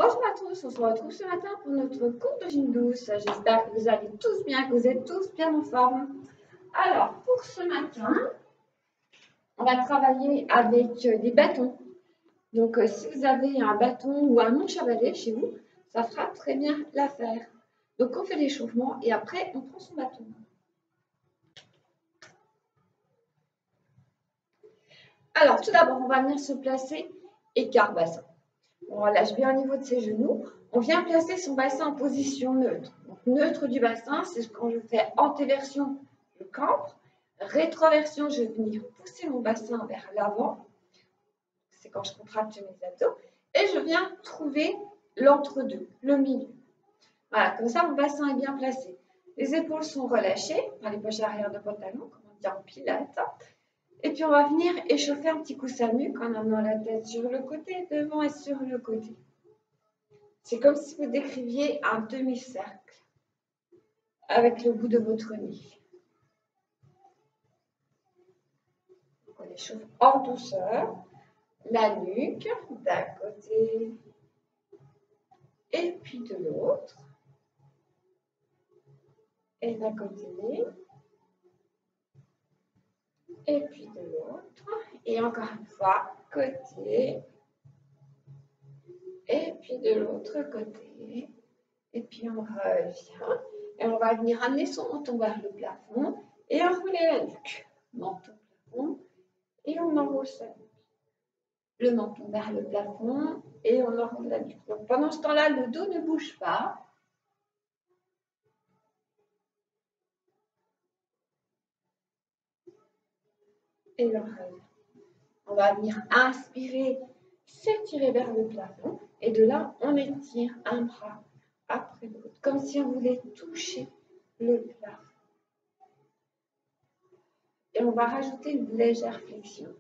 Bonjour à tous, on se retrouve ce matin pour notre cours de gym douce. J'espère que vous allez tous bien, que vous êtes tous bien en forme. Alors, pour ce matin, on va travailler avec des bâtons. Donc, si vous avez un bâton ou un manche à balai chez vous, ça fera très bien l'affaire. Donc, on fait l'échauffement et après, on prend son bâton. Alors, tout d'abord, on va venir se placer écart bassin. On relâche bien au niveau de ses genoux. On vient placer son bassin en position neutre. Donc, neutre du bassin, c'est quand je fais antéversion, je cambre. Rétroversion, je vais venir pousser mon bassin vers l'avant. C'est quand je contracte mes abdos. Et je viens trouver l'entre-deux, le milieu. Voilà, comme ça, mon bassin est bien placé. Les épaules sont relâchées par les poches arrière de pantalon, comme on dit en pilates. Et puis, on va venir échauffer un petit coup sa nuque en amenant la tête sur le côté, devant et sur le côté. C'est comme si vous décriviez un demi-cercle avec le bout de votre nez. On échauffe en douceur la nuque d'un côté et puis de l'autre. Et d'un côté et puis de l'autre. Et encore une fois, côté et puis de l'autre côté. Et puis on revient. Et on va venir amener son menton vers le plafond et enrouler la nuque. Menton, plafond. Et on enroule sa nuque. Le menton vers le plafond et on enroule la nuque. Donc pendant ce temps-là, le dos ne bouge pas. Et on revient. On va venir inspirer, s'étirer vers le plafond. Et de là, on étire un bras après l'autre, comme si on voulait toucher le plafond. Et on va rajouter une légère flexion.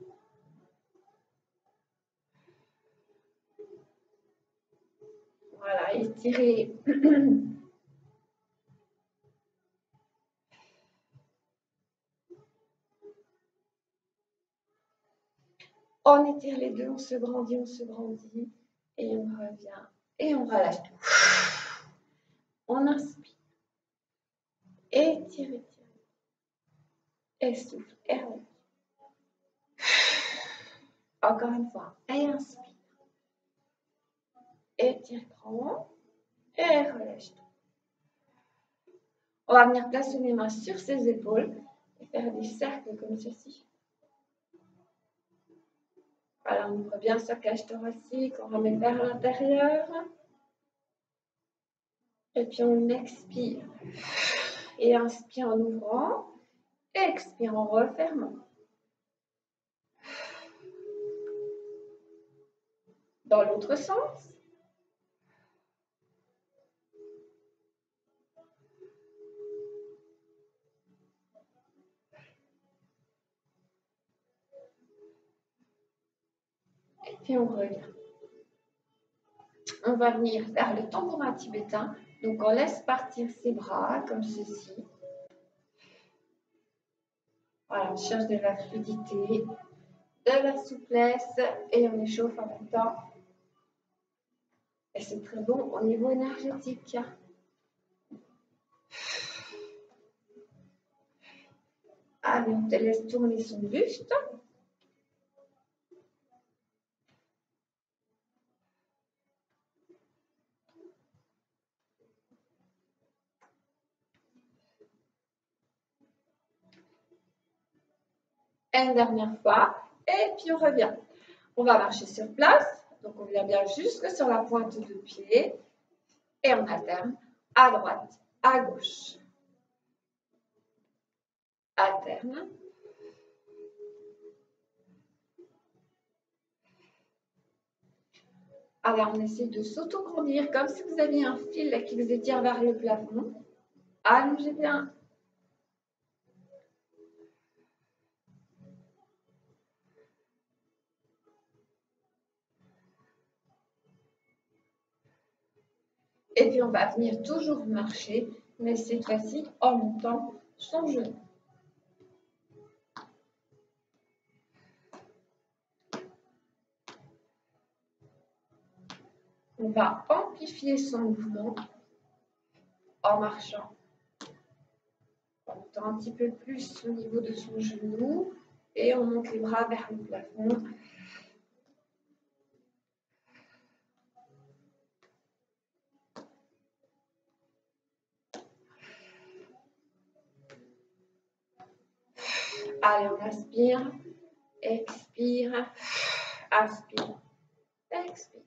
Voilà, étirer. On étire les deux, on se grandit, et on revient, et on relâche tout. On inspire, étire, et souffle, et relâche. Encore une fois, et inspire, étire, prends, et relâche tout. On va venir placer les mains sur ses épaules et faire des cercles comme ceci. Voilà, on ouvre bien sa cage thoracique, on remet vers l'intérieur. Et puis on expire. Et inspire en ouvrant. Expire en refermant. Dans l'autre sens. Et puis on revient. On va venir vers le tambourin tibétain. Donc on laisse partir ses bras comme ceci. Voilà, on cherche de la fluidité, de la souplesse et on échauffe en même temps. Et c'est très bon au niveau énergétique. Allez, on te laisse tourner son buste. Une dernière fois. Et puis on revient. On va marcher sur place. Donc on vient bien jusque sur la pointe de pied. Et on alterne à droite, à gauche. Alterne. Alors on essaie de s'auto-grandir comme si vous aviez un fil qui vous étire vers le plafond. Allongez bien. Et puis on va venir toujours marcher, mais cette fois-ci en montant son genou. On va amplifier son mouvement en marchant, en montant un petit peu plus au niveau de son genou et on monte les bras vers le plafond. Allez, on inspire, expire, inspire, expire.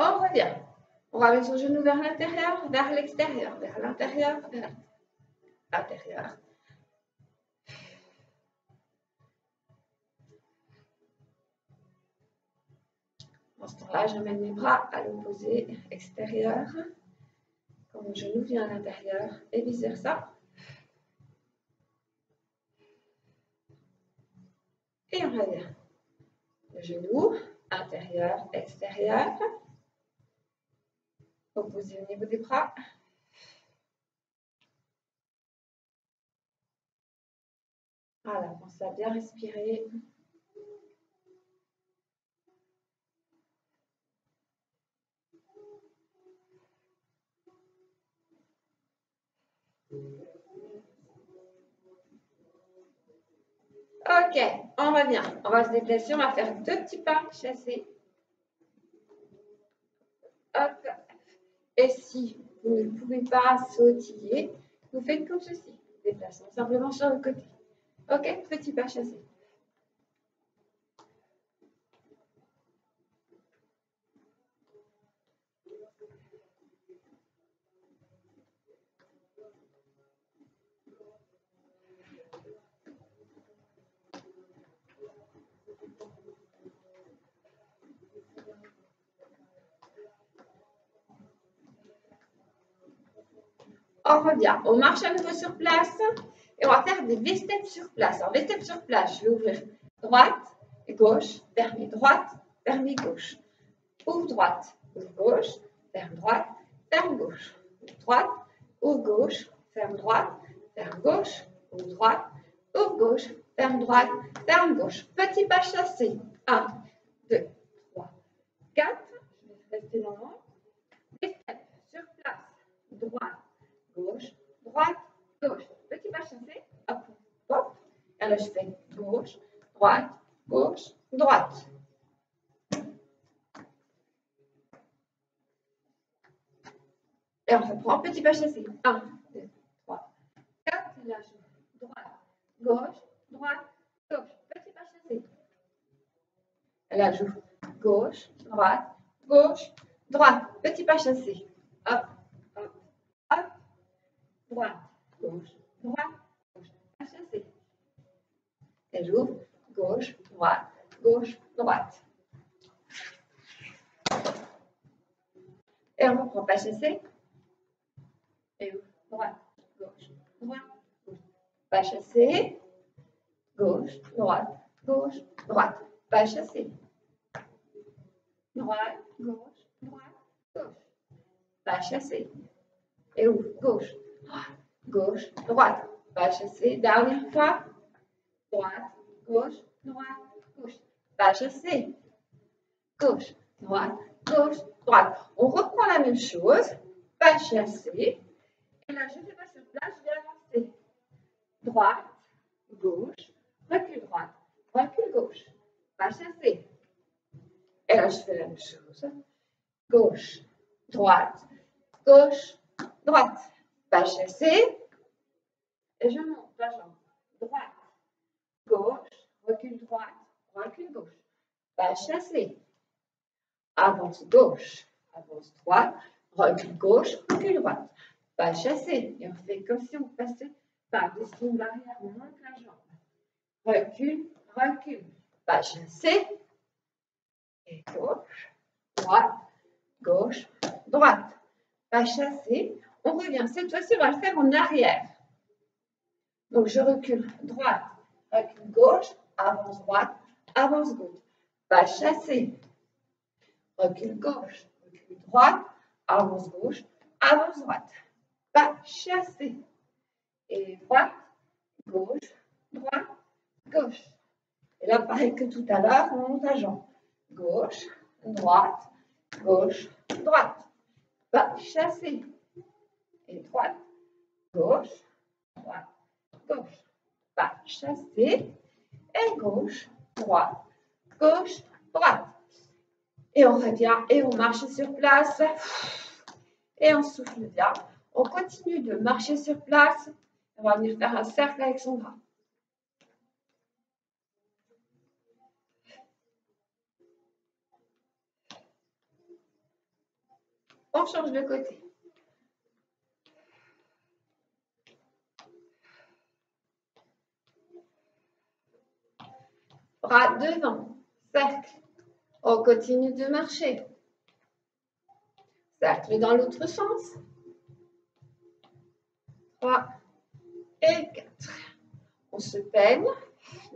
On revient. On ramène son genou vers l'intérieur, vers l'extérieur, vers l'intérieur, vers l'intérieur. Dans ce temps-là, j'amène mes bras à l'opposé extérieur. Quand mon genou vient à l'intérieur et vice-versa. Et on revient. Le genou, intérieur, extérieur. Opposé au niveau des bras. Voilà, pensez à bien respirer. Ok, on revient. On va se déplacer, on va faire 2 petits pas chassés. Hop. Et si vous ne pouvez pas sautiller, vous faites comme ceci. Déplaçons simplement sur le côté. Ok, petit pas chassé. On revient, on marche à nouveau sur place et on va faire des V-steps sur place. Alors, V-steps sur place, je vais ouvrir droite et gauche, fermer droite, fermer gauche. Ouvre droite, ouvre gauche, ferme droite, ferme gauche. Ouvre droite, ouvre gauche, ferme droite, ferme gauche, ouvre droite, ouvre gauche, ferme droite, ferme gauche. Petit pas chassé. 1, 2, 3, 4. Je vais rester dans l'ordre. V-steps sur place, droite, gauche, droite, gauche. Petit pas chassé, hop, hop. Et là, je fais gauche, droite, gauche, droite. Et on reprend, petit pas chassé. 1, 2, 3, 4. Et là, je fais droite, gauche, droite, gauche. Petit pas chassé. Et là, je gauche, droite, gauche, droite. Petit pas chassé. Hop, hop, hop. Droite, gauche, droite, gauche. Pas chassé. Et j'ouvre, gauche, droite, gauche, droite. Et on reprend pas chassé. Et ouvre, droite, gauche, droite, gauche. Pas chassé. Gauche, droite, gauche, droite. Pas chassé. Droite, gauche, droite, gauche. Pas chassé. Et ouvre, gauche, droite, gauche, droite. Pas chassé. Dernière fois. Droite, gauche, droite, gauche. Pas chassé. Gauche, droite, gauche, droite. On reprend la même chose. Pas chassé. Et là, je fais pas sur place, je vais avancer. Droite, gauche, recule droite, recule gauche. Pas chassé. Et là, je fais la même chose. Gauche, droite, gauche, droite. Pas chassé. Et je monte la jambe. Droite, gauche, recule droite, recule gauche. Pas chassé. Avance gauche, avance droite, recule gauche, recule droite. Pas chassé. Et on fait comme si on passait par-dessus une barrière. On monte la jambe. Recule, recule. Pas chassé. Et gauche, droite, gauche, droite. Pas chassé. On revient. Cette fois-ci, on va le faire en arrière. Donc, je recule droite, recule gauche, avance droite, avance gauche. Pas chassé. Recule gauche, recule droite, avance gauche, avance droite. Pas chasser. Et droite, gauche, droite, gauche. Et là, pareil que tout à l'heure, on monte la jambe. Gauche, droite, gauche, droite. Pas chasser. Et droite, gauche, droite, gauche. Pas chasser. Et gauche, droite, gauche, droite. Et on revient et on marche sur place. Et on souffle bien. On continue de marcher sur place. On va venir faire un cercle avec son bras. On change de côté. Bras devant, cercle. On continue de marcher. Cercle dans l'autre sens. 3 et 4. On se peigne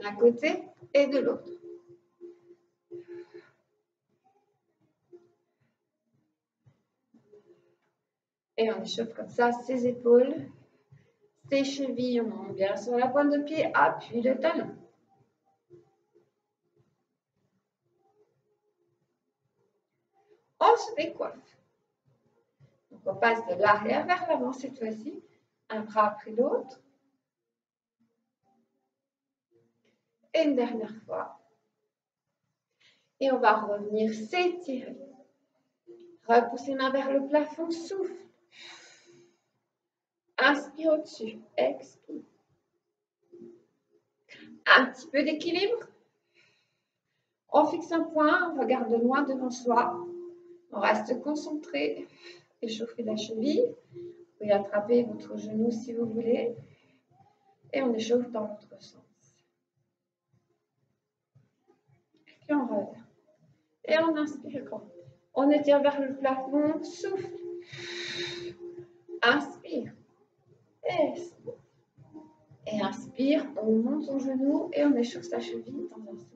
d'un côté et de l'autre. Et on échauffe comme ça ses épaules, ses chevilles. On monte bien sur la pointe de pied, appuie le talon. On se décoiffe. Donc on passe de l'arrière vers l'avant cette fois-ci. Un bras après l'autre. Et une dernière fois. Et on va revenir s'étirer. Repousse les mains vers le plafond, souffle. Inspire au-dessus, expire. Un petit peu d'équilibre. On fixe un point, on regarde loin devant soi. On reste concentré. Échauffez la cheville. Vous pouvez attraper votre genou si vous voulez. Et on échauffe dans l'autre sens. Et on revient. Et on inspire grand. On étire vers le plafond, souffle. Inspire. Expire. Et inspire, on monte son genou et on échauffe sa cheville dans un sens.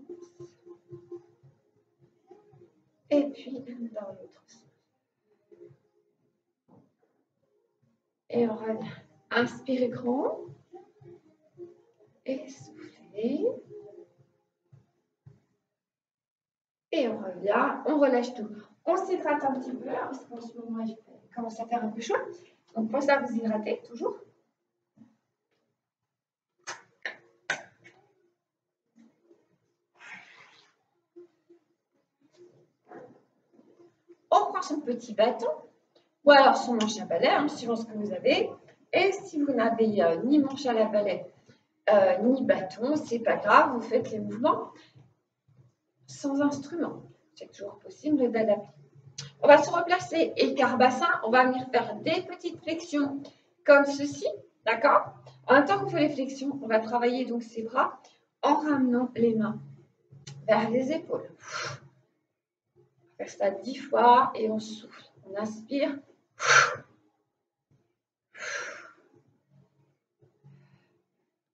Et puis dans l'autre sens. Et on revient. Inspirez grand. Et soufflez. Et on revient, on relâche tout. On s'hydrate un petit peu, parce qu'en ce moment, il commence à faire un peu chaud. Donc, pensez à vous hydrater, toujours. On prend son petit bâton, ou alors son manche à balai, suivant ce que vous avez. Et si vous n'avez ni manche à la balai, ni bâton, c'est pas grave, vous faites les mouvements sans instrument. C'est toujours possible d'adapter. On va se replacer, écart bassin, on va venir faire des petites flexions comme ceci, d'accord? En même temps qu'on fait les flexions, on va travailler donc ses bras en ramenant les mains vers les épaules. On va faire ça 10 fois et on souffle. On inspire.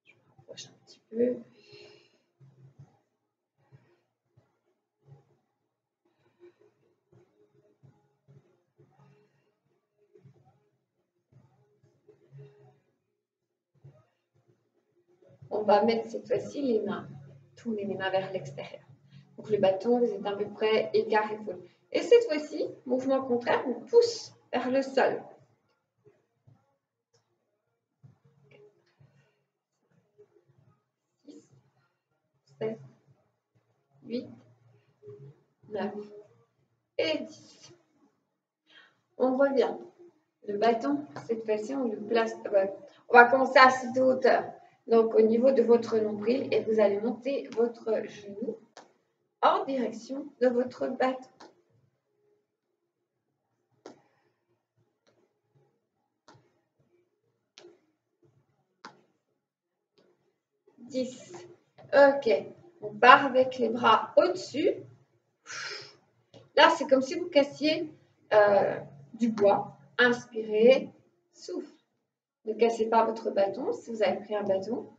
Je me rapproche un petit peu. On va mettre cette fois-ci les mains, tourner les mains vers l'extérieur. Donc le bâton, vous êtes à peu près écart épaule. Et cette fois-ci, mouvement contraire, on pousse vers le sol. 6, 7, 8, 9 et 10. On revient. Le bâton, cette fois-ci, on le place. On va commencer à cette hauteur. Donc au niveau de votre nombril et vous allez monter votre genou en direction de votre bâton. 10. Ok. On part avec les bras au-dessus. Là, c'est comme si vous cassiez du bois. Inspirez, souffle. Ne cassez pas votre bâton si vous avez pris un bâton.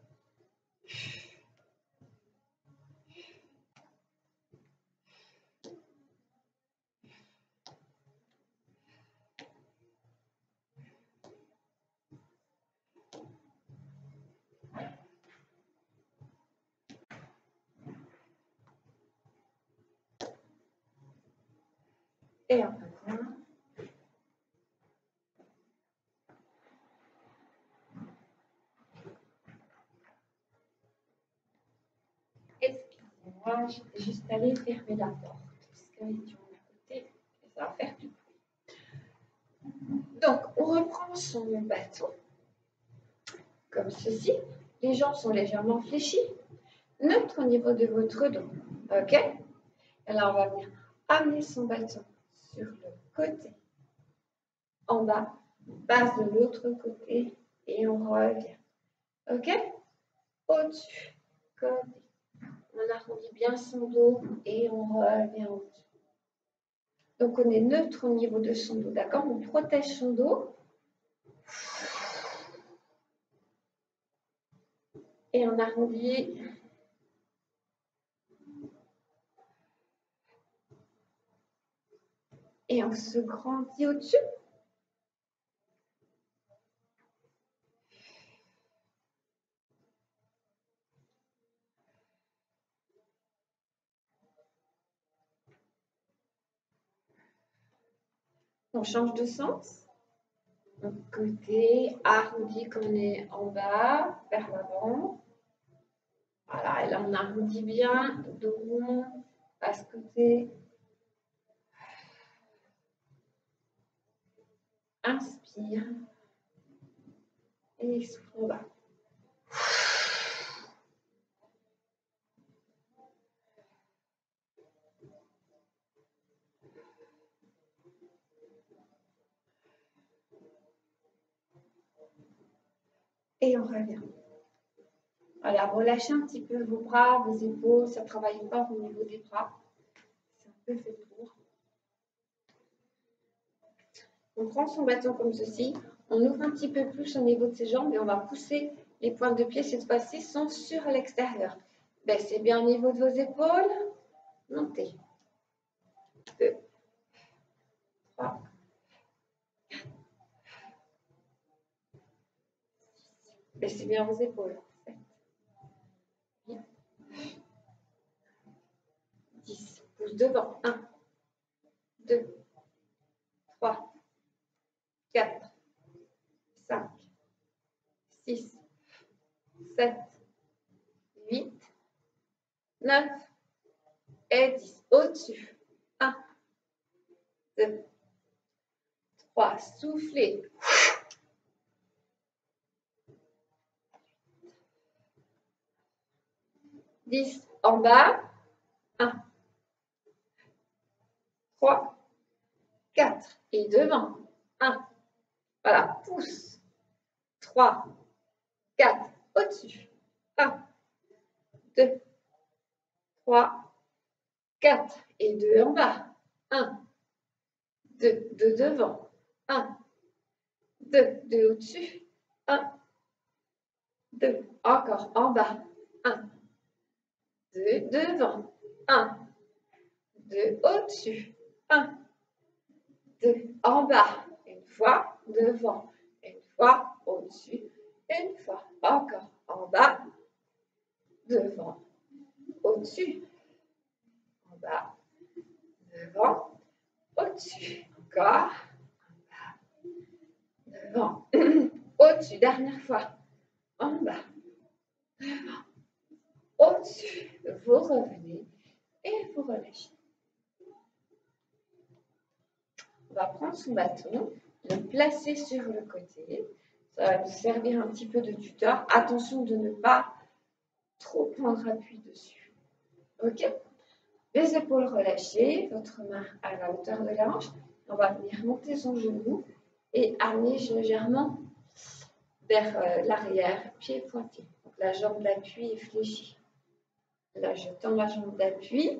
Et un peu moins. Excusez-moi, je vais juste aller fermer la porte. Parce que les gens à côté, et ça va faire du bruit. Donc, on reprend son bâton. Comme ceci. Les jambes sont légèrement fléchies. Neutre au niveau de votre dos. OK? Alors, on va venir amener son bâton sur le côté. En bas, passe de l'autre côté et on revient. OK? Au-dessus, côté. On arrondit bien son dos et on revient au-dessus. Donc, on est neutre au niveau de son dos, d'accord? On protège son dos. Et on arrondit. Et on se grandit au-dessus. On change de sens. Donc, côté arrondi qu'on est en bas, vers l'avant. Voilà, et là on arrondit bien, dos rond, à ce côté. Inspire. Et souffle en bas. Et on revient. Voilà, relâchez un petit peu vos bras, vos épaules, ça ne travaille pas au niveau des bras. C'est un peu fait pour. On prend son bâton comme ceci, on ouvre un petit peu plus au niveau de ses jambes et on va pousser les pointes de pied, cette fois-ci, sont sur l'extérieur. Baissez bien au niveau de vos épaules, montez. 2, 3, 4. Baissez bien vos épaules. 7, 8, 10. Pousse devant. 1, 2, 3, 4, 5, 6, 7, 8, 9 et 10. Au-dessus. 1, 2, 3. Soufflez. 10 en bas. 1, 3, 4. Et devant. 1. Voilà, pousse. 3, 4. Au-dessus. 1, 2, 3, 4. Et 2 en bas. 1, 2, 2 devant. 1, 2, 2 au-dessus. 1, 2. Encore en bas. 1, 2 devant. 1, 2 au-dessus. 1, 2 en bas. Une fois devant. Une fois au-dessus. Une fois encore en bas. Devant. Au-dessus. En bas. Devant. Au-dessus. Encore. En bas. Devant. Au-dessus. Dernière fois. En bas. Devant. Au-dessus. Vous revenez et vous relâchez. On va prendre son bâton, le placer sur le côté. Ça va nous servir un petit peu de tuteur. Attention de ne pas trop prendre appui dessus. OK? Les épaules relâchées, votre main à la hauteur de la hanche. On va venir monter son genou et amener légèrement vers l'arrière, pied pointé. Donc la jambe d'appui est fléchie. Là, je tends la jambe d'appui,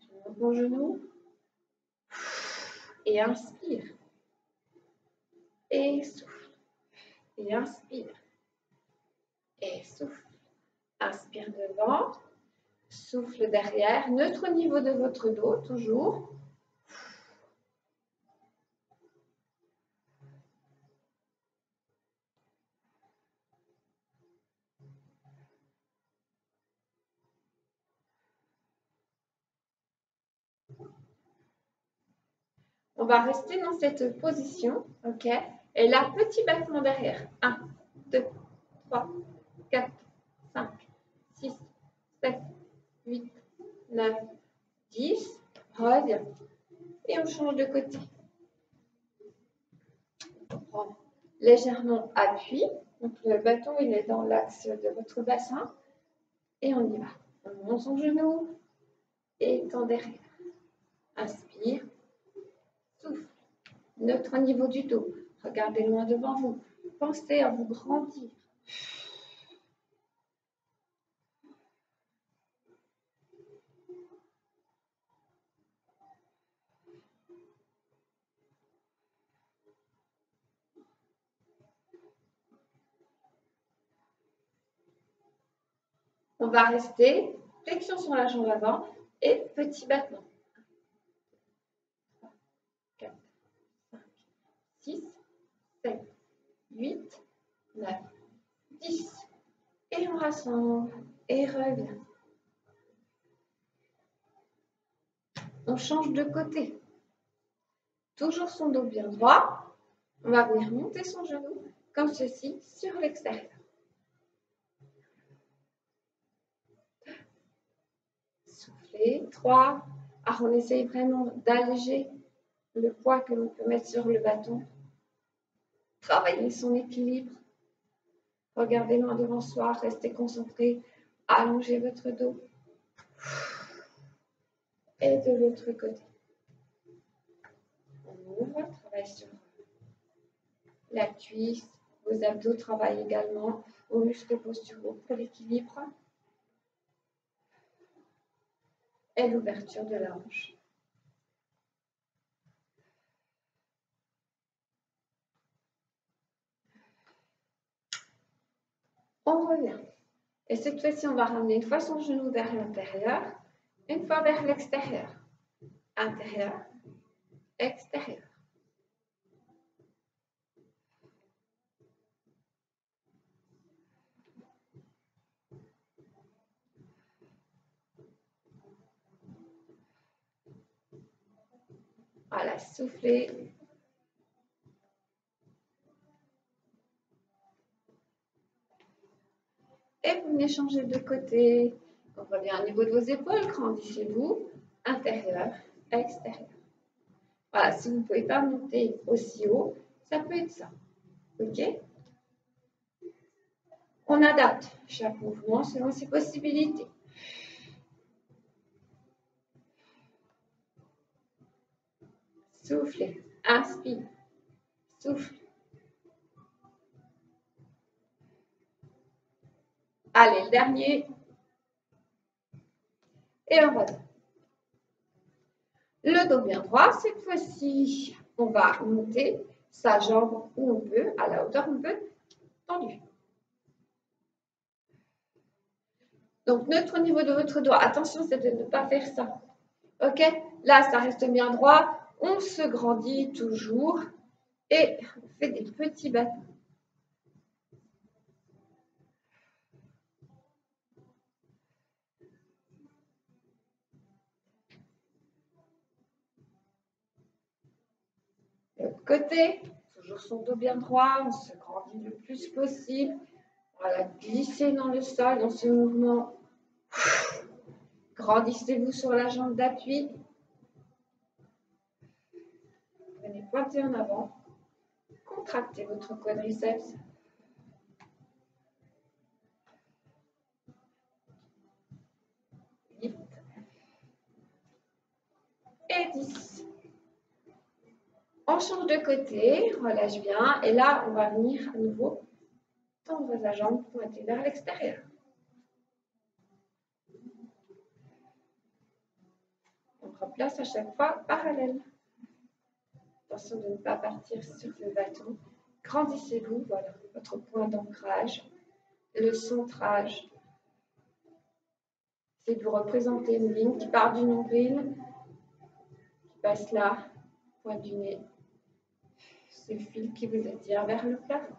je monte mon genou et inspire. Et souffle. Et inspire. Et souffle. Inspire devant. Souffle derrière. Neutre au niveau de votre dos, toujours. On va rester dans cette position, ok? Et là, petit battement derrière. 1, 2, 3, 4, 5, 6, 7, 8, 9, 10. Reviens. Et on change de côté. On prend légèrement appui. Donc le bâton, il est dans l'axe de votre bassin. Et on y va. On monte son genou et tend derrière. Inspire. Souffle. Neutre au niveau du dos. Regardez loin devant vous. Pensez à vous grandir. On va rester flexion sur la jambe avant et petit battement. 4, 5, 6, 7, 8, 9, 10. Et on rassemble et revient. On change de côté. Toujours son dos bien droit. On va venir monter son genou comme ceci sur l'extérieur. Soufflez. 3. Alors on essaye vraiment d'alléger le poids que l'on peut mettre sur le bâton. Travailler son équilibre. Regardez loin devant soi, restez concentré. Allongez votre dos. Et de l'autre côté. On ouvre, travaille sur la cuisse. Vos abdos travaillent également. Vos muscles posturaux pour l'équilibre. Et l'ouverture de la hanche. On revient. Et cette fois-ci, on va ramener une fois son genou vers l'intérieur, une fois vers l'extérieur. Intérieur, extérieur. Voilà, soufflez. Et vous venez changer de côté. On revient au niveau de vos épaules, grandissez-vous. Intérieur, extérieur. Voilà, si vous ne pouvez pas monter aussi haut, ça peut être ça. OK? On adapte chaque mouvement selon ses possibilités. Soufflez, inspire, souffle. Allez, le dernier. Et on revient. Le dos bien droit, cette fois-ci, on va monter sa jambe où on peut, à la hauteur où on peut, tendue. Donc, neutre au niveau de votre dos. Attention, c'est de ne pas faire ça. OK? Là, ça reste bien droit. On se grandit toujours et on fait des petits battements. De l'autre côté, toujours son dos bien droit, on se grandit le plus possible. Voilà, glissez dans le sol dans ce mouvement. Grandissez-vous sur la jambe d'appui. Venez pointer en avant. Contractez votre quadriceps. 8 et 10. On change de côté, relâche bien. Et là, on va venir à nouveau tendre la jambe, pointer vers l'extérieur. On replace à chaque fois parallèle. Attention de ne pas partir sur le bâton. Grandissez-vous, voilà, votre point d'ancrage, le centrage. C'est de vous représenter une ligne qui part du nombril, qui passe là, point du nez. Ce fil qui vous attire vers le plafond.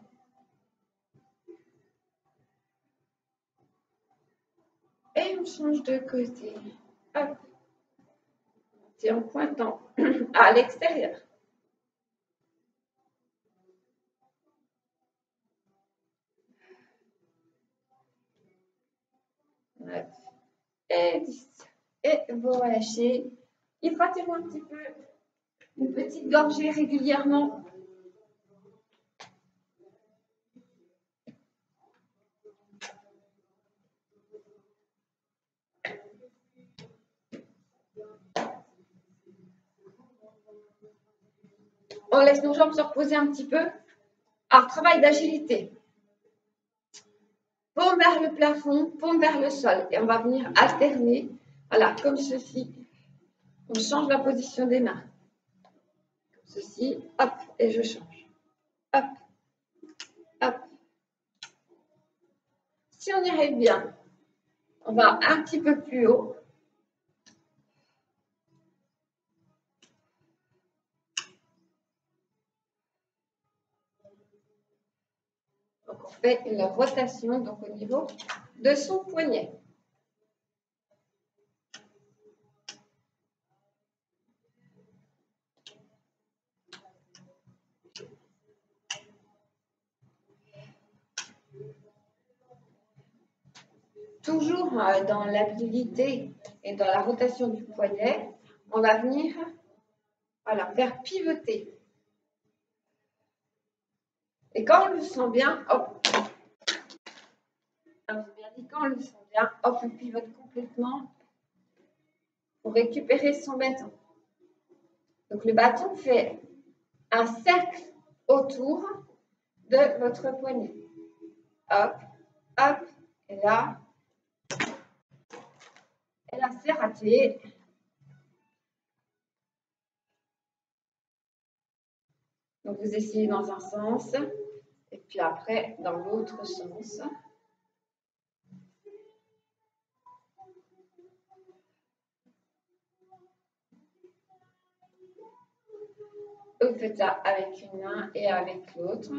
Et on change de côté. Hop. Et en pointant à l'extérieur. 9 et 10. Et vous relâchez. Hydratez-vous un petit peu. Une petite gorgée régulièrement. On laisse nos jambes se reposer un petit peu. Alors, travail d'agilité. Paume vers le plafond, paume vers le sol. Et on va venir alterner. Voilà, comme ceci. On change la position des mains. Comme ceci. Hop, et je change. Hop, hop. Si on y arrive bien, on va un petit peu plus haut. Donc, on fait une rotation donc, au niveau de son poignet. Toujours dans l'habilité et dans la rotation du poignet, on va venir faire pivoter. Et quand on le sent bien, hop, quand on le sent bien, hop, on pivote complètement pour récupérer son bâton. Donc le bâton fait un cercle autour de votre poignet. Hop, hop, et là c'est raté. Donc vous essayez dans un sens et puis après dans l'autre sens. Vous faites ça avec une main et avec l'autre.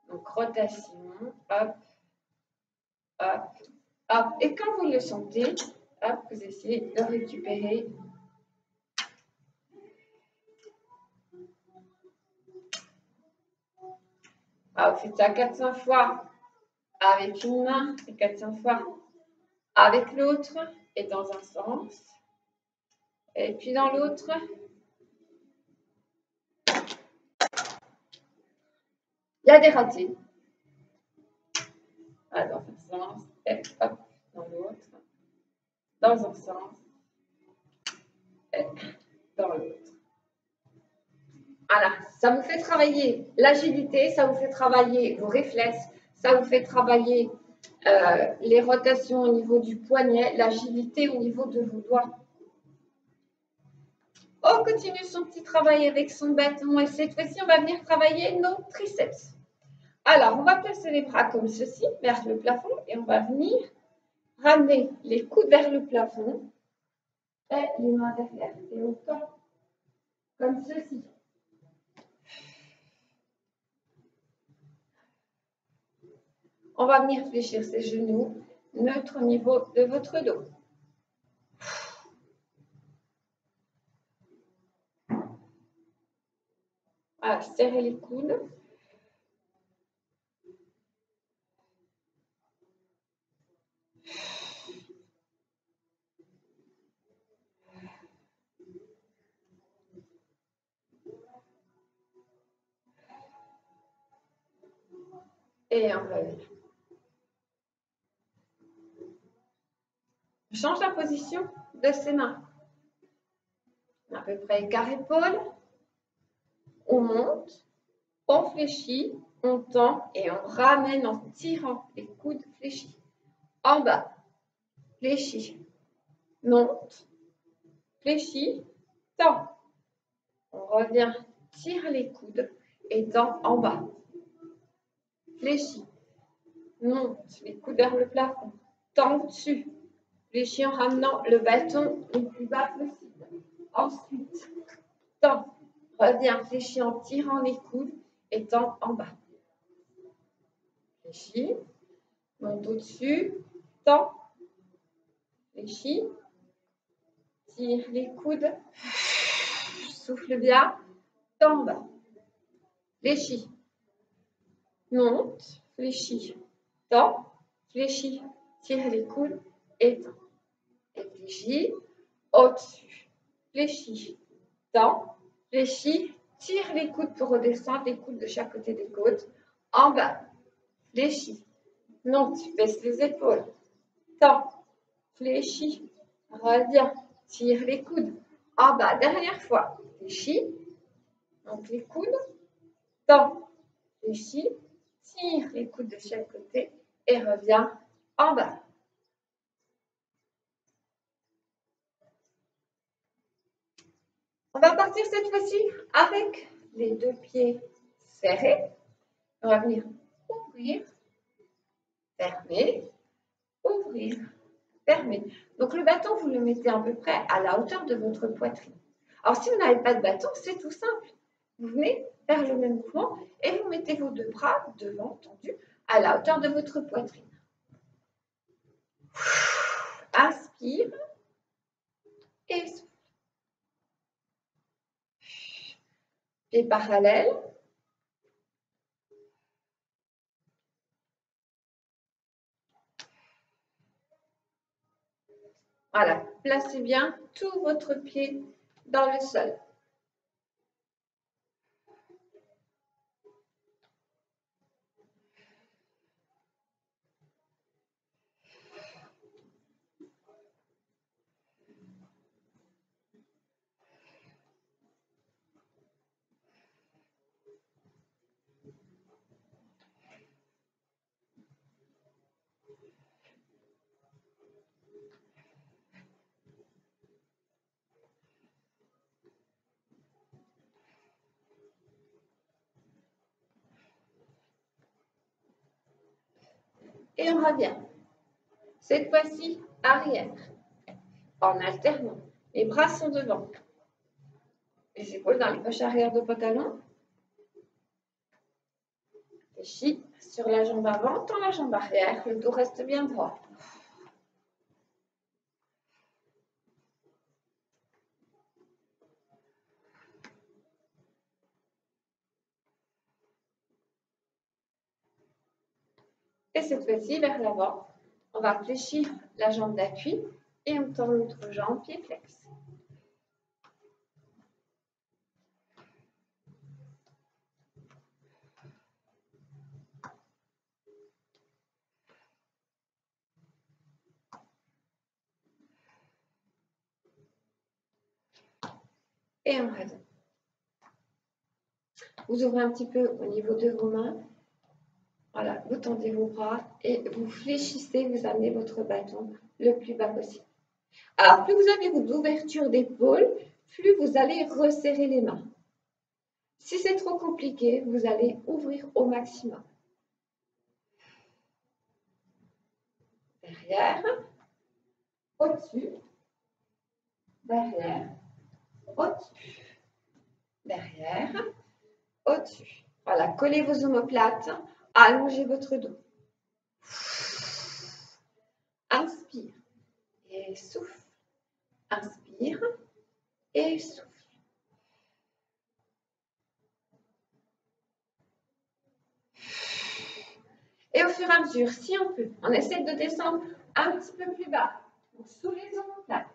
Donc rotation, hop, hop, hop. Et quand vous le sentez, hop, vous essayez de récupérer. Vous faites ça 400 fois avec une main et 400 fois avec l'autre et dans un sens. Et puis dans l'autre. Il y a des ratés. Dans un sens, et hop, dans l'autre. Dans un sens, et dans l'autre. Voilà, ça vous fait travailler l'agilité, ça vous fait travailler vos réflexes, ça vous fait travailler les rotations au niveau du poignet, l'agilité au niveau de vos doigts. On continue son petit travail avec son bâton et cette fois-ci, on va venir travailler nos triceps. Alors, on va placer les bras comme ceci, vers le plafond, et on va venir ramener les coudes vers le plafond et les mains derrière et au temps, comme ceci. On va venir fléchir ses genoux, neutre au niveau de votre dos. Voilà, serrez les coudes. Et on revient. On change la position de ses mains. À peu près quart épaule. On monte, on fléchit, on tend et on ramène en tirant les coudes fléchis. En bas, fléchis, monte, fléchis, tend. On revient, tire les coudes et tend en bas. Fléchis, monte, les coudes vers le plafond, tend dessus. Fléchis en ramenant le bâton le plus bas possible. Ensuite, tend, reviens, fléchis en tirant les coudes et tend en bas. Fléchis, monte au-dessus, tend, fléchis, tire les coudes, souffle bien, tend en bas. Fléchis, monte, fléchis, tend, fléchis, tire les coudes étends. Et fléchis, au-dessus. Fléchis, tends, fléchis, tire les coudes pour redescendre, les coudes de chaque côté des côtes. En bas, fléchis, monte, baisse les épaules, tends, fléchis, reviens, tire les coudes. En bas, dernière fois, fléchis, monte les coudes, tends, fléchis, tire les coudes de chaque côté et reviens en bas. On va partir cette fois-ci avec les deux pieds serrés. On va venir ouvrir, fermer, ouvrir, fermer. Donc le bâton, vous le mettez à peu près à la hauteur de votre poitrine. Alors si vous n'avez pas de bâton, c'est tout simple. Vous venez faire le même mouvement et vous mettez vos deux bras devant, tendus, à la hauteur de votre poitrine. Inspire et souffle. Pieds parallèles. Voilà, placez bien tout votre pied dans le sol. Et on revient. Cette fois-ci, arrière, en alternant. Les bras sont devant. Les épaules dans les poches arrière de pantalon. Fléchis sur la jambe avant, tends la jambe arrière. Le dos reste bien droit. Et cette fois-ci, vers l'avant, on va fléchir la jambe d'appui et on tend l'autre jambe, pied flex. Et on revient. Vous ouvrez un petit peu au niveau de vos mains. Voilà, vous tendez vos bras et vous fléchissez, vous amenez votre bâton le plus bas possible. Alors, plus vous avez d'ouverture d'épaule, plus vous allez resserrer les mains. Si c'est trop compliqué, vous allez ouvrir au maximum. Derrière, au-dessus, derrière, au-dessus, derrière, au-dessus. Voilà, collez vos omoplates, allongez votre dos. Inspire et souffle. Inspire et souffle. Et au fur et à mesure, si on peut, on essaie de descendre un petit peu plus bas, sous les omoplates.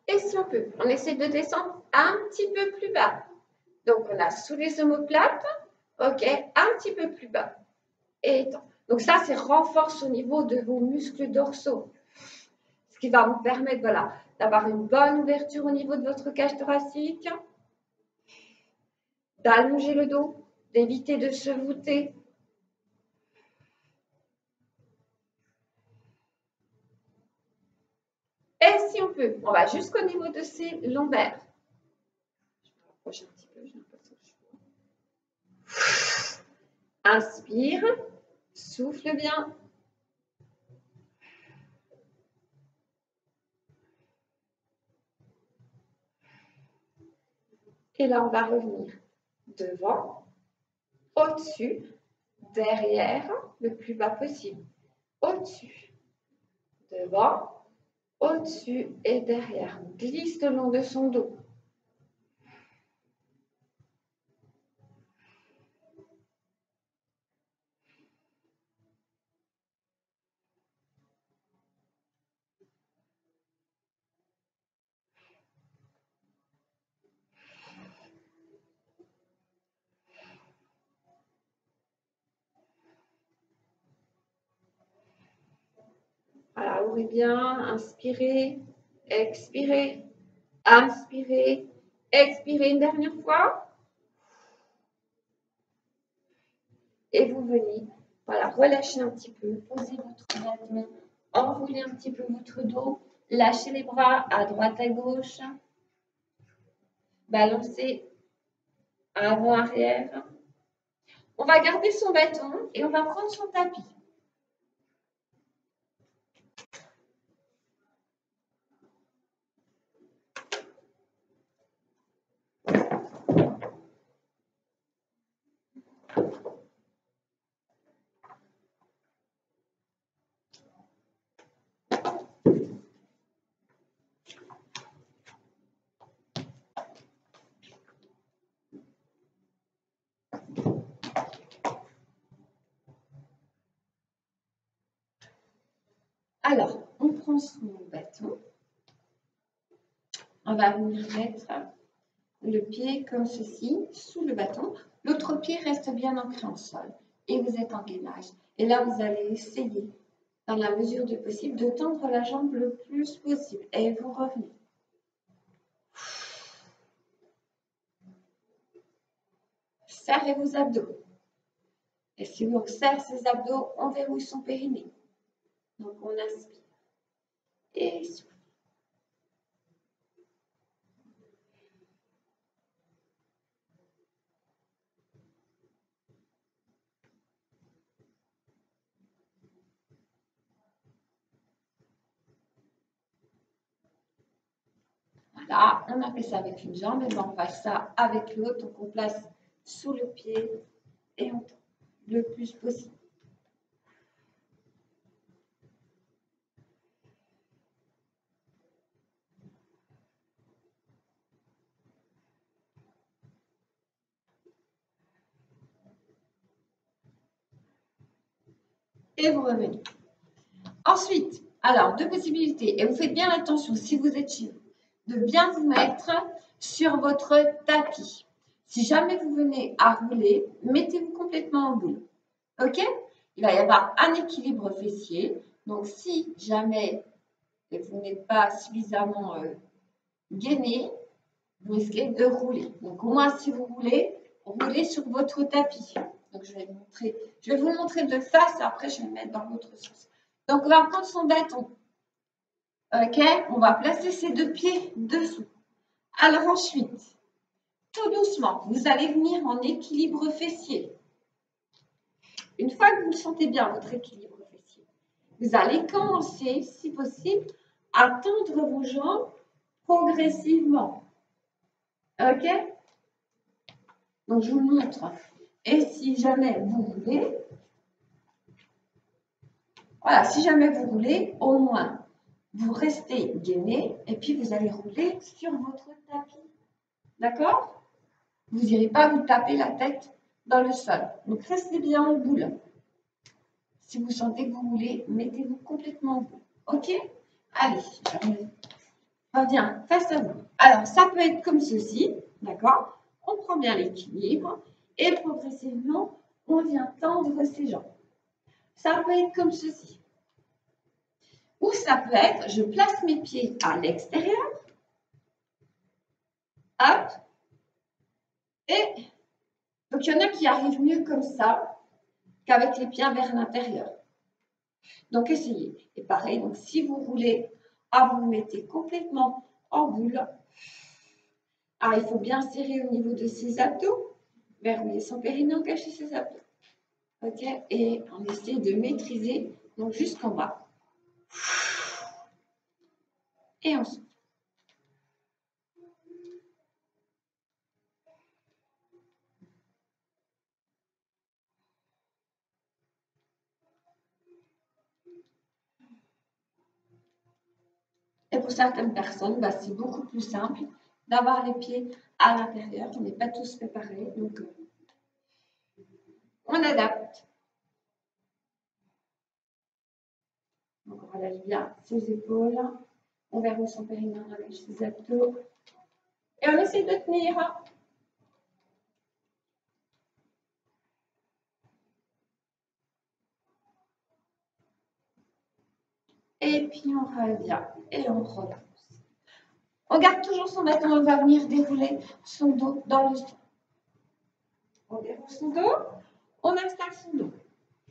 Et si on peut, on essaie de descendre un petit peu plus bas. Donc, on a sous les omoplates, ok, un petit peu plus bas. Et étend. Donc ça, c'est renforce au niveau de vos muscles dorsaux. Ce qui va vous permettre, voilà, d'avoir une bonne ouverture au niveau de votre cage thoracique, d'allonger le dos, d'éviter de se voûter. Et si on peut, on va jusqu'au niveau de ses lombaires. Je me rapproche un petit peu, j'ai l'impression que je suis... Inspire, souffle bien. Et là, on va revenir devant, au-dessus, derrière, le plus bas possible. Au-dessus, devant, au-dessus et derrière. Glisse le long de son dos. Voilà, ouvrez bien, inspirez, expirez, inspirez, expirez une dernière fois. Et vous venez, voilà, relâchez un petit peu, posez votre bâton, enroulez un petit peu votre dos, lâchez les bras à droite, à gauche, balancez avant, arrière. On va garder son bâton et on va prendre son tapis. Alors, on prend son bâton. On va venir mettre le pied comme ceci, sous le bâton. L'autre pied reste bien ancré en sol. Et vous êtes en gainage. Et là, vous allez essayer, dans la mesure du possible, de tendre la jambe le plus possible. Et vous revenez. Serrez vos abdos. Et si on serre ses abdos, on verrouille son périnée. Donc, on inspire. Et souffle. Voilà, on a fait ça avec une jambe, et on va faire ça avec l'autre. Donc, on place sous le pied et on tend le plus possible. Et vous revenez. Ensuite, alors, deux possibilités. Et vous faites bien attention, si vous êtes chez vous, de bien vous mettre sur votre tapis. Si jamais vous venez à rouler, mettez-vous complètement en boule. OK? Il va y avoir un équilibre fessier. Donc, si jamais vous n'êtes pas suffisamment gainé, vous risquez de rouler. Donc, au moins, si vous roulez, roulez sur votre tapis. Donc, je vais vous le montrer de face, après, je vais le mettre dans l'autre sens. Donc, on va prendre son bâton. OK? On va placer ses deux pieds dessous. Alors, ensuite, tout doucement, vous allez venir en équilibre fessier. Une fois que vous sentez bien votre équilibre fessier, vous allez commencer, si possible, à tendre vos jambes progressivement. OK? Donc, je vous le montre. Et si jamais vous roulez, voilà, si jamais vous roulez, au moins, vous restez gainé et puis vous allez rouler sur votre tapis. D'accord? Vous n'irez pas vous taper la tête dans le sol. Donc, restez bien en boule. Si vous sentez que vous roulez, mettez-vous complètement en boule. OK? Allez, je reviens face à vous. Alors, ça peut être comme ceci. D'accord? On prend bien l'équilibre et progressivement, on vient tendre ses jambes. Ça peut être comme ceci. Ou ça peut être, je place mes pieds à l'extérieur. Hop. Et donc, il y en a qui arrivent mieux comme ça qu'avec les pieds vers l'intérieur. Donc, essayez. Et pareil, donc si vous roulez, vous vous mettez complètement en boule. Alors, il faut bien serrer au niveau de ses abdos. Verrouiller son périnée, cacher ses abdos. OK? Et on essaie de maîtriser, donc jusqu'en bas. Et ensuite. pour certaines personnes, bah, c'est beaucoup plus simple d'avoir les pieds à l'intérieur. On n'est pas tous préparés, donc on adapte. Donc on relâche bien ses épaules. On verrouille son périnée, on relâche ses abdos. Et on essaie de tenir. Et puis on revient et on repousse. On garde toujours son bâton, on va venir dérouler son dos dans le sol. On déroule son dos, on installe son dos,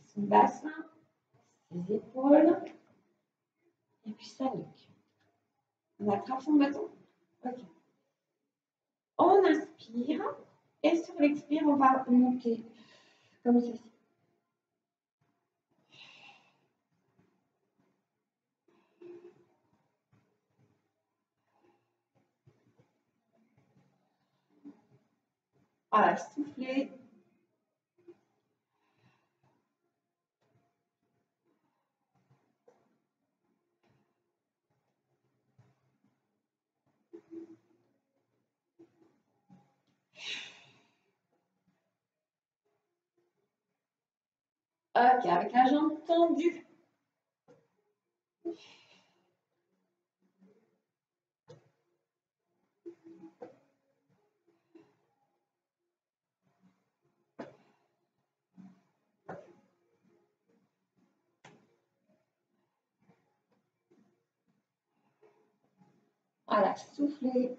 son bassin, ses épaules, et puis sa nuque. On attrape son bâton. Ok. On inspire, et sur l'expire, on va monter comme ceci. Voilà, souffler. Ok, avec la jambe tendue. Voilà, soufflez.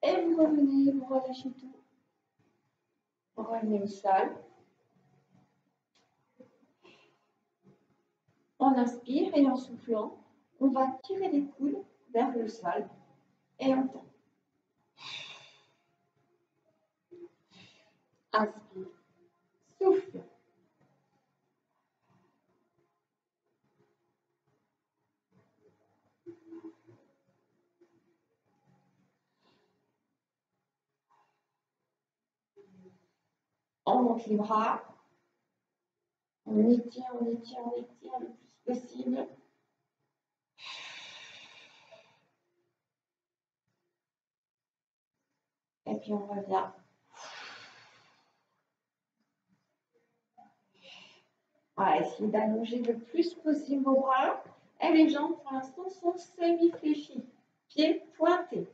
Et vous revenez, vous relâchez tout. Vous revenez au sol. On inspire et en soufflant, on va tirer les coudes vers le sol et on tend. Inspire, souffle. On monte les bras. On étire, on étire, on étire le plus possible. Et puis on revient. Voilà, essayez d'allonger le plus possible vos bras. Et les jambes, pour l'instant, sont semi-fléchies. Pieds pointés.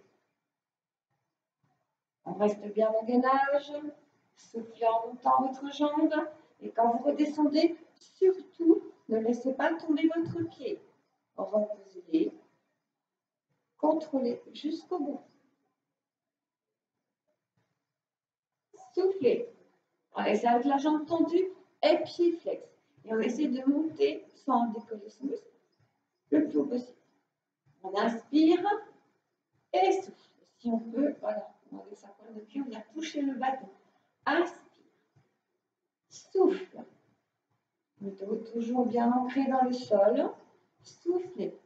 On reste bien au gainage. Soufflez en montant votre jambe. Et quand vous redescendez, surtout, ne laissez pas tomber votre pied. Reposez-les. Contrôlez jusqu'au bout. Soufflez. On essaie avec la jambe tendue et pied flex. Et on essaie de monter sans décoller son muscle le plus haut possible. On inspire et souffle. Si on peut, voilà, on avec sa pointe de pied, on vient toucher le bâton. Inspire. Souffle. Le dos toujours bien ancré dans le sol. Soufflez.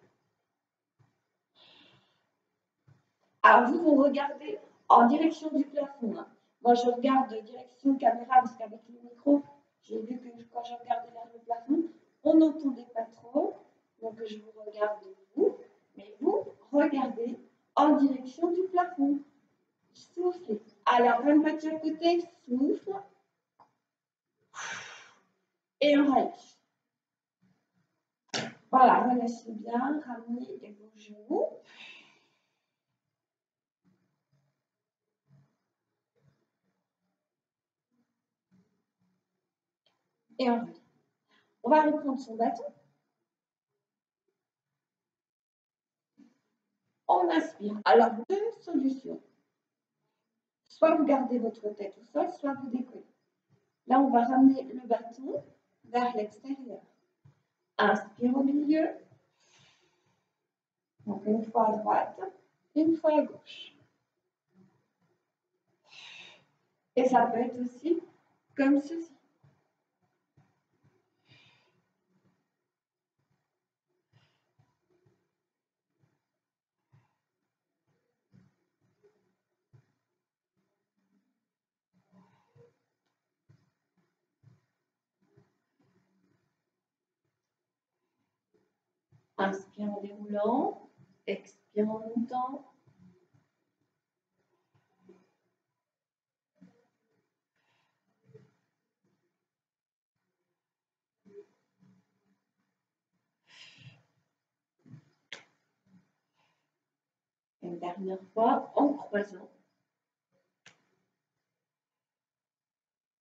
Alors vous regardez en direction du plafond. Moi, je regarde direction caméra parce qu'avec le micro, j'ai vu que quand je regardais vers le plafond, on n'entendait pas trop. Donc, je vous regarde vous, mais vous regardez en direction du plafond. Soufflez. Alors, même pas de chaque côté, souffle. Et on relâche. Voilà, relâchez bien, ramenez vos genoux. Et on revient. On va reprendre son bâton. On inspire. Alors, deux solutions. Soit vous gardez votre tête au sol, soit vous décollez. Là, on va ramener le bâton vers l'extérieur. Inspire au milieu. Donc, une fois à droite, une fois à gauche. Et ça peut être aussi comme ceci. Inspire en déroulant, expire en montant. Une dernière fois en croisant.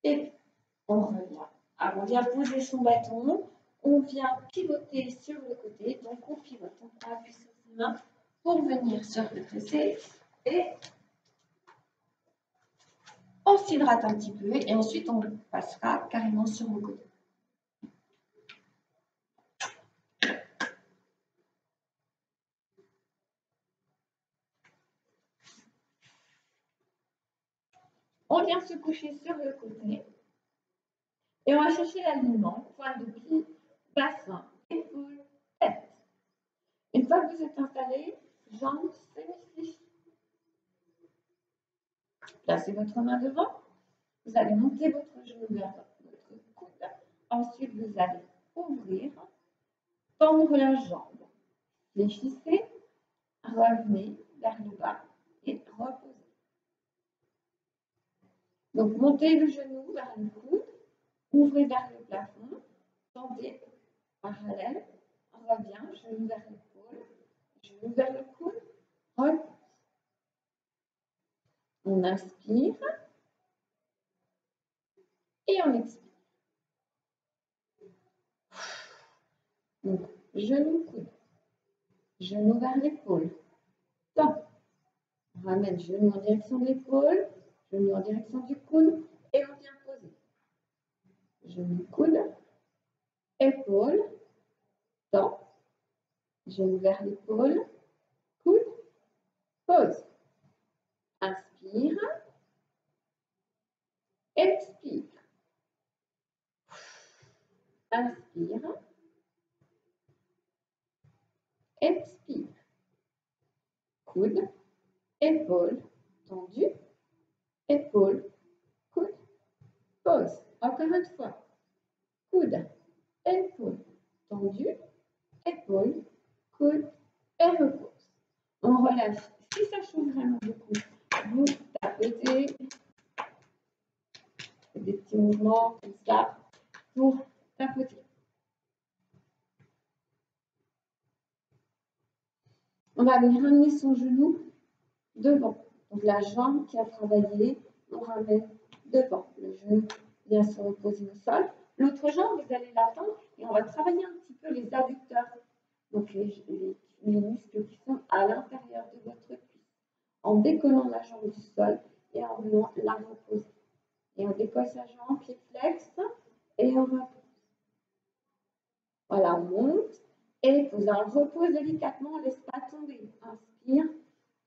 Et on revient. Alors, on vient poser son bâton. On vient pivoter sur le côté. Donc, on pivote. On prend appui sur ses mains pour venir se redresser. Et on s'hydrate un petit peu. Et ensuite, on passera carrément sur le côté. On vient se coucher sur le côté. Et on va chercher l'alignement. Pointe de pied, bassin, épaule, tête. Une fois que vous êtes installé, jambes semi-fléchies. Placez votre main devant. Vous allez monter votre genou vers votre coude. Ensuite, vous allez ouvrir, tendre la jambe. Fléchissez, revenez vers le bas et reposez. Donc, montez le genou vers le coude, ouvrez vers le plafond, tendez parallèle, reviens, genou vers l'épaule, genou vers le coude, repose. On inspire et on expire. Donc, genou, coude, genou vers l'épaule, tend. On ramène genou en direction de l'épaule, genou en direction du coude et on vient poser. Genou, coude, épaule, tend, genou vers l'épaule, coude, pose. Inspire, expire. Inspire, expire. Coude, épaule, tendu, épaule, coude, pose. Encore une fois. Coude, épaule, tendu, épaule, coude et repose. On relâche. Si ça chauffe vraiment beaucoup, vous tapotez. Des petits mouvements comme ça pour tapoter. On va venir ramener son genou devant. Donc la jambe qui a travaillé, on ramène devant. Le genou vient se reposer au sol. L'autre jambe, vous allez l'attendre et on va travailler un petit peu les adducteurs. Donc les muscles qui sont à l'intérieur de votre cuisse. En décollant la jambe du sol et en venant la reposer. Et on décolle sa jambe, pied flex, et on repose. Voilà, on monte et pose. Alors, repose délicatement, on ne laisse pas tomber. Inspire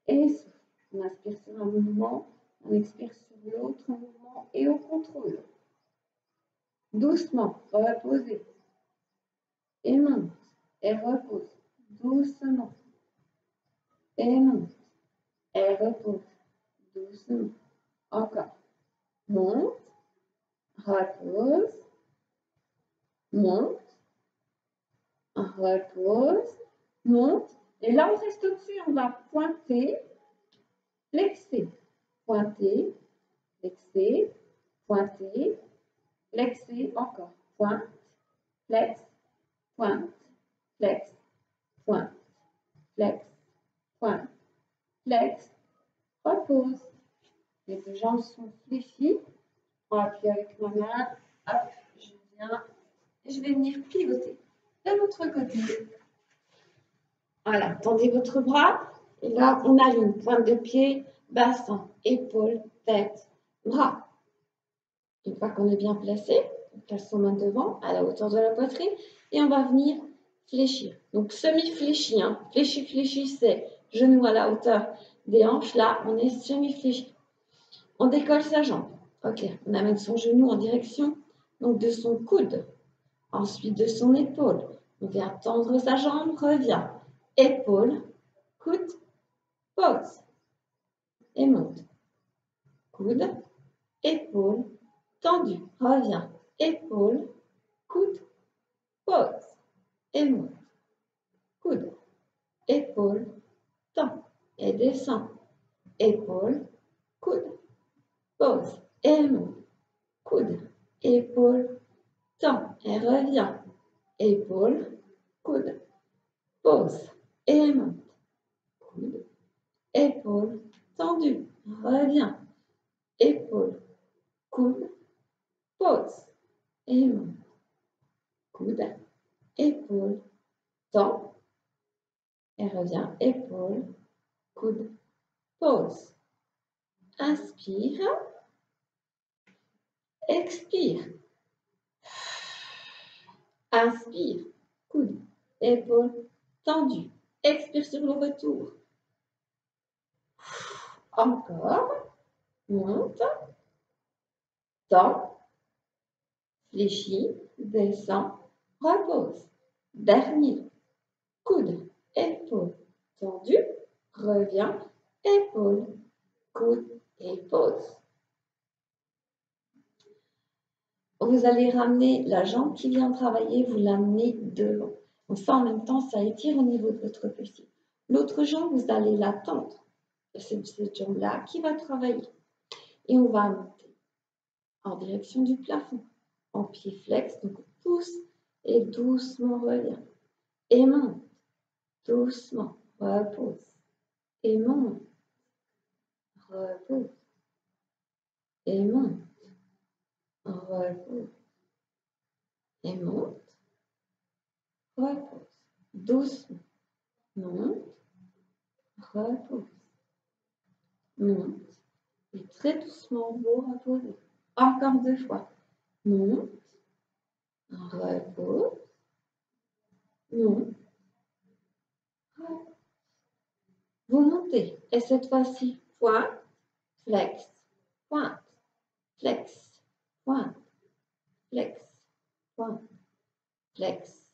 et souffle. On inspire sur un mouvement, on expire sur l'autre mouvement et on contrôle. Doucement, reposez. Et monte. Et repose. Doucement. Et monte. Et repose. Doucement. Encore. Monte. Repose. Monte. Repose, monte. Et là, on reste au-dessus. On va pointer, flexer. Pointer, flexer, pointer, flexer. Encore. Pointe, flex, pointe, flex, pointe, flex, pointe, flex. Repose. Les deux jambes sont fléchies. On appuie avec ma main. Hop, je viens. Et je vais venir pivoter. De l'autre côté. Voilà, tendez votre bras. Et là, on aligne pointe de pied, bassin, épaule, tête, bras. Une fois qu'on est bien placé, on place son main devant, à la hauteur de la poitrine, et on va venir fléchir. Donc, semi-fléchi. Hein. Fléchi, fléchi, c'est genou à la hauteur des hanches. Là, on est semi-fléchi. On décolle sa jambe. Ok, on amène son genou en direction donc de son coude. Ensuite, de son épaule. On vient tendre sa jambe, revient. Épaule, coude, pose. Et monte. Coude, épaule, tendu. Revient. Épaule, coude, pose. Et monte. coude, épaule, tend et descend, épaule, coude, pose et monte, coude, épaule, tend et revient, épaule, coude, pose et monte, coude, épaule, tendue, revient, épaule, coude, pose et monte, coude, épaule, tend et revient, épaule, coude, pose. Inspire, expire. Inspire, coude, épaule, tendue. Expire sur le retour. Encore, monte, tend, fléchit, descend, repose. Dernier, coude, épaule, tendue, revient, épaule, coude et pose. Vous allez ramener la jambe qui vient travailler, vous l'amenez devant. Donc ça, en même temps, ça étire au niveau de votre fessier. L'autre jambe, vous allez la tendre. C'est cette jambe-là qui va travailler. Et on va monter en direction du plafond. En pied flex, donc pousse et doucement revient. Et monte, doucement, repose. Et monte, repose. Et monte, repose. Et monte, repose. Doucement, monte, repose. Monte. Et très doucement, vous reposez. Encore 2 fois. Monte, repose, monte, repose. Vous montez. Et cette fois-ci, pointe, flex, pointe, flex, pointe, flex, pointe, flex,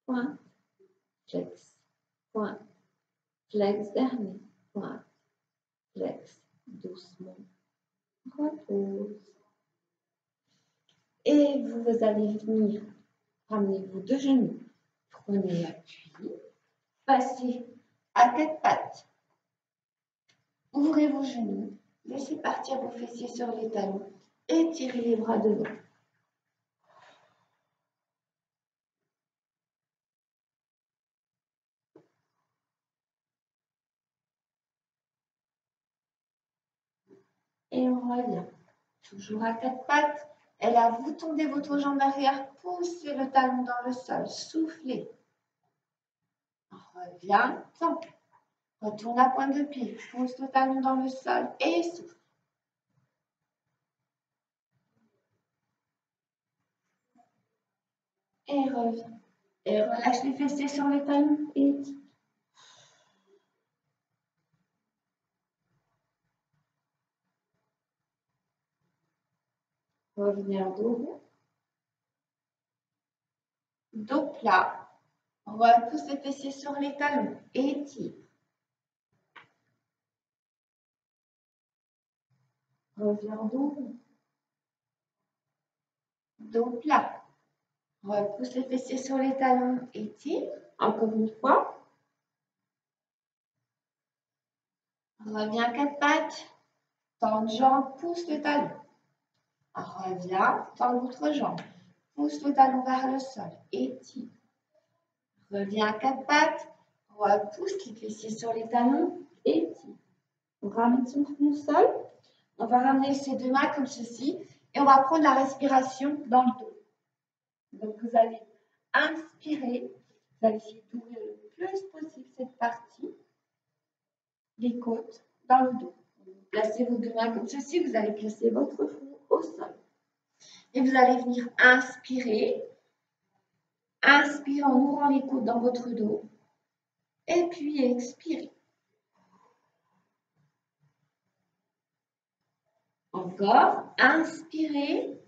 pointe, flex, pointe, flex dernier, pointe, flex, doucement, repose. Et vous allez venir, ramenez-vous de genoux, prenez l'appui, passez à 4 pattes. Ouvrez vos genoux, laissez partir vos fessiers sur les talons et tirez les bras devant. Et on revient. Toujours à 4 pattes. Et là, vous tendez votre jambe arrière, poussez le talon dans le sol, soufflez. Reviens, tend. Retourne à pointe de pied, pousse le talon dans le sol et souffle. Et reviens. Et relâche les fessiers sur les talons et tire. Revenir dos rond. Dos plat. Repousse les fessiers sur les talons et tire. Reviens dos rond. Dos plat. Repousse les fessiers sur les talons et tire. Encore une fois. Reviens 4 pattes. Tends jambe, pousse le talon. Reviens, tends l'autre jambe. Pousse le talon vers le sol et tire. Reviens à 4 pattes. Repousse les fessiers sur les talons et tire. On ramène son front au sol. On va ramener ses 2 mains comme ceci et on va prendre la respiration dans le dos. Donc vous allez inspirer. Vous allez essayer d'ouvrir le plus possible cette partie. Les côtes dans le dos. Vous placez vos 2 mains comme ceci. Vous allez placer votre front au sol. Et vous allez venir inspirer. Inspirez en ouvrant les côtes dans votre dos. Et puis expirez. Encore. Inspirez.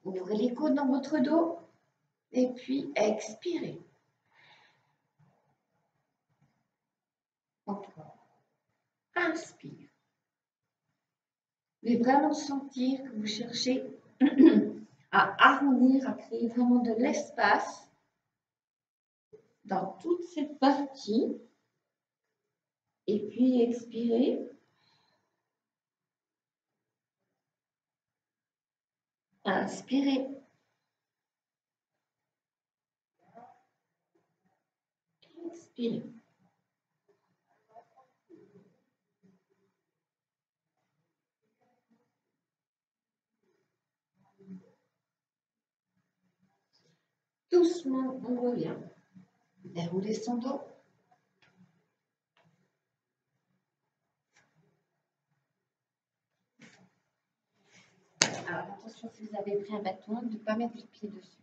Ouvrez les côtes dans votre dos. Et puis expirez. Encore. Inspire. Vous allez vraiment sentir que vous cherchez à arrondir, à créer vraiment de l'espace dans toute cette partie. Et puis expirez. Inspirez. Expirez. Doucement, on revient. Déroulez son dos. Alors attention, si vous avez pris un bâton, de ne pas mettre le pied dessus.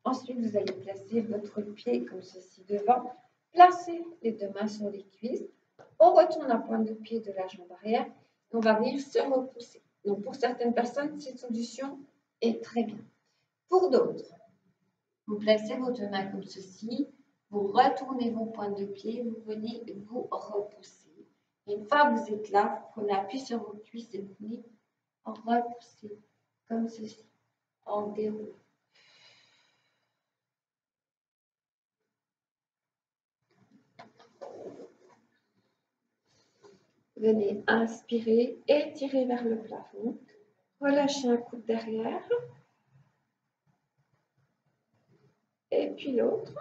Ensuite, vous allez placer votre pied comme ceci devant. Placez les deux mains sur les cuisses. On retourne la pointe de pied de la jambe arrière. On va venir se repousser. Donc pour certaines personnes, cette solution est très bien. Pour d'autres, vous placez vos deux mains comme ceci. Vous retournez vos pointes de pied. Vous venez vous repousser. Et une fois que vous êtes là, vous prenez appui sur vos cuisses et vous venez repousser comme ceci en déroulant. Venez inspirer, étirer vers le plafond. Relâchez un coude derrière. Et puis l'autre.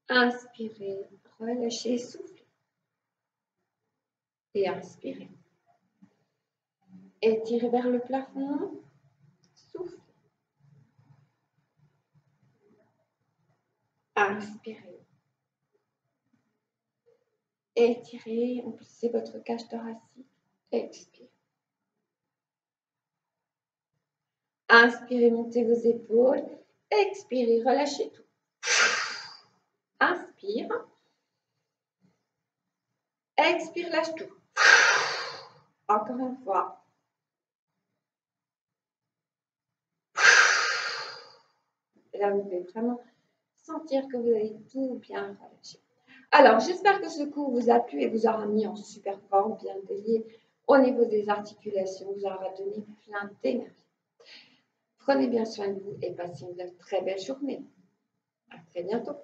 Inspirez, relâchez, soufflez. Et inspirez. Étirez vers le plafond. Soufflez. Inspirez. Étirez, emplissez votre cage thoracique. Expirez. Inspirez, montez vos épaules. Expirez, relâchez tout. Inspire. Expire, lâche tout. Encore une fois. Et là, vous pouvez vraiment sentir que vous avez tout bien relâché. Alors, j'espère que ce cours vous a plu et vous aura mis en super forme, bien délié au niveau des articulations, vous aura donné plein d'énergie. Prenez bien soin de vous et passez une très belle journée. À très bientôt.